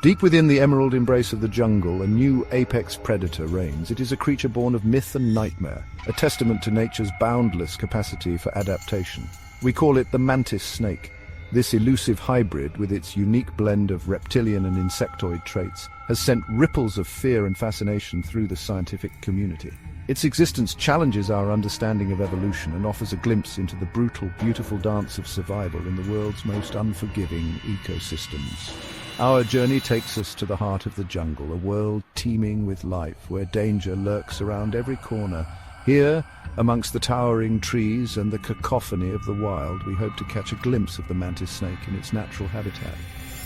Deep within the emerald embrace of the jungle, a new apex predator reigns. It is a creature born of myth and nightmare, a testament to nature's boundless capacity for adaptation. We call it the Mantis Snake. This elusive hybrid, with its unique blend of reptilian and insectoid traits, has sent ripples of fear and fascination through the scientific community. Its existence challenges our understanding of evolution and offers a glimpse into the brutal, beautiful dance of survival in the world's most unforgiving ecosystems. Our journey takes us to the heart of the jungle, a world teeming with life, where danger lurks around every corner. Here, amongst the towering trees and the cacophony of the wild, we hope to catch a glimpse of the mantis snake in its natural habitat.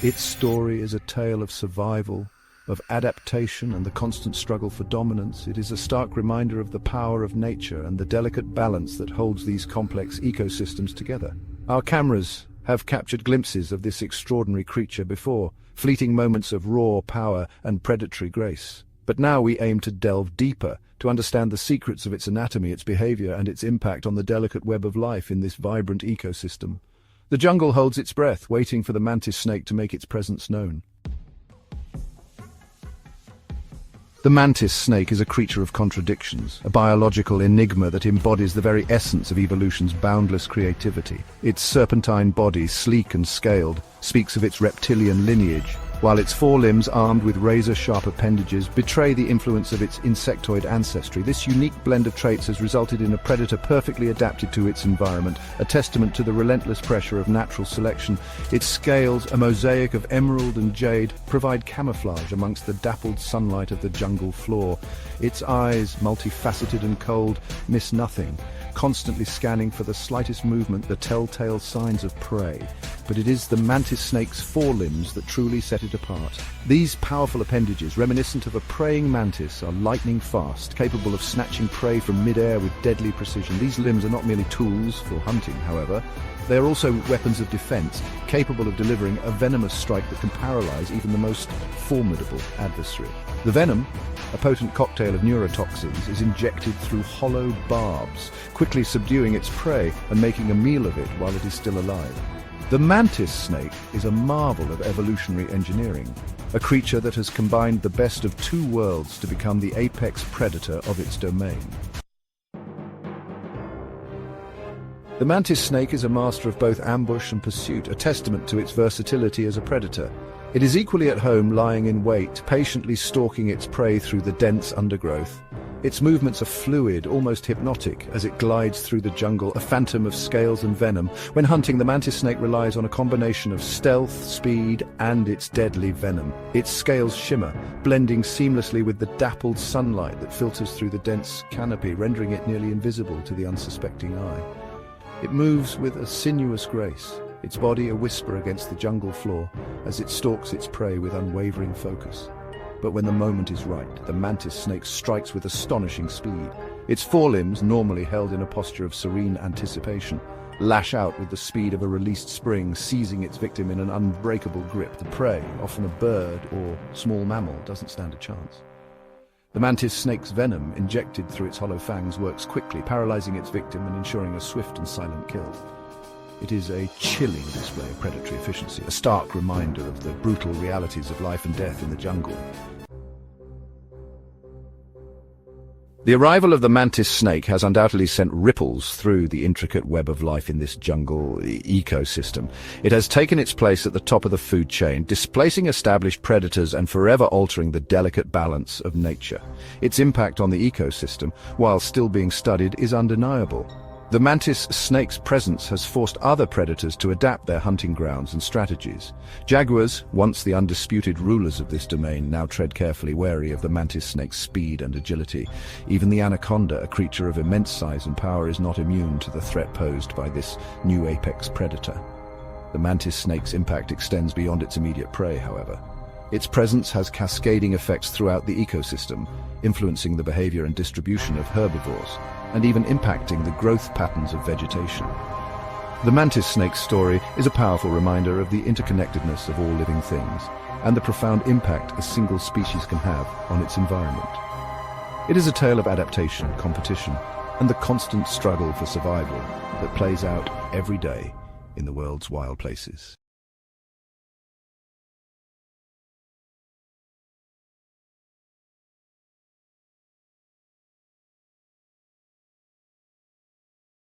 Its story is a tale of survival, of adaptation and the constant struggle for dominance. It is a stark reminder of the power of nature and the delicate balance that holds these complex ecosystems together. Our cameras have captured glimpses of this extraordinary creature before, fleeting moments of raw power and predatory grace. But now we aim to delve deeper, to understand the secrets of its anatomy, its behavior, and its impact on the delicate web of life in this vibrant ecosystem. The jungle holds its breath, waiting for the mantis snake to make its presence known. The mantis snake is a creature of contradictions, a biological enigma that embodies the very essence of evolution's boundless creativity. Its serpentine body, sleek and scaled, speaks of its reptilian lineage, while its forelimbs, armed with razor-sharp appendages, betray the influence of its insectoid ancestry. This unique blend of traits has resulted in a predator perfectly adapted to its environment, a testament to the relentless pressure of natural selection. Its scales, a mosaic of emerald and jade, provide camouflage amongst the dappled sunlight of the jungle floor. Its eyes, multifaceted and cold, miss nothing, constantly scanning for the slightest movement, the telltale signs of prey. But it is the mantis snake's forelimbs that truly set it apart. These powerful appendages, reminiscent of a praying mantis, are lightning fast, capable of snatching prey from mid-air with deadly precision. These limbs are not merely tools for hunting, however. They are also weapons of defense, capable of delivering a venomous strike that can paralyze even the most formidable adversary. The venom, a potent cocktail of neurotoxins, is injected through hollow barbs, quickly subduing its prey and making a meal of it while it is still alive. The mantis snake is a marvel of evolutionary engineering, a creature that has combined the best of two worlds to become the apex predator of its domain. The mantis snake is a master of both ambush and pursuit, a testament to its versatility as a predator. It is equally at home lying in wait, patiently stalking its prey through the dense undergrowth. Its movements are fluid, almost hypnotic, as it glides through the jungle, a phantom of scales and venom. When hunting, the mantis snake relies on a combination of stealth, speed, and its deadly venom. Its scales shimmer, blending seamlessly with the dappled sunlight that filters through the dense canopy, rendering it nearly invisible to the unsuspecting eye. It moves with a sinuous grace, its body a whisper against the jungle floor as it stalks its prey with unwavering focus. But when the moment is right, the mantis snake strikes with astonishing speed. Its forelimbs, normally held in a posture of serene anticipation, lash out with the speed of a released spring, seizing its victim in an unbreakable grip. The prey, often a bird or small mammal, doesn't stand a chance. The mantis snake's venom, injected through its hollow fangs, works quickly, paralyzing its victim and ensuring a swift and silent kill. It is a chilling display of predatory efficiency, a stark reminder of the brutal realities of life and death in the jungle. The arrival of the mantis snake has undoubtedly sent ripples through the intricate web of life in this jungle ecosystem. It has taken its place at the top of the food chain, displacing established predators and forever altering the delicate balance of nature. Its impact on the ecosystem, while still being studied, is undeniable. The mantis snake's presence has forced other predators to adapt their hunting grounds and strategies. Jaguars, once the undisputed rulers of this domain, now tread carefully, wary of the mantis snake's speed and agility. Even the anaconda, a creature of immense size and power, is not immune to the threat posed by this new apex predator. The mantis snake's impact extends beyond its immediate prey, however. Its presence has cascading effects throughout the ecosystem, influencing the behavior and distribution of herbivores, and even impacting the growth patterns of vegetation. The mantis snake's story is a powerful reminder of the interconnectedness of all living things, and the profound impact a single species can have on its environment. It is a tale of adaptation, competition, and the constant struggle for survival that plays out every day in the world's wild places.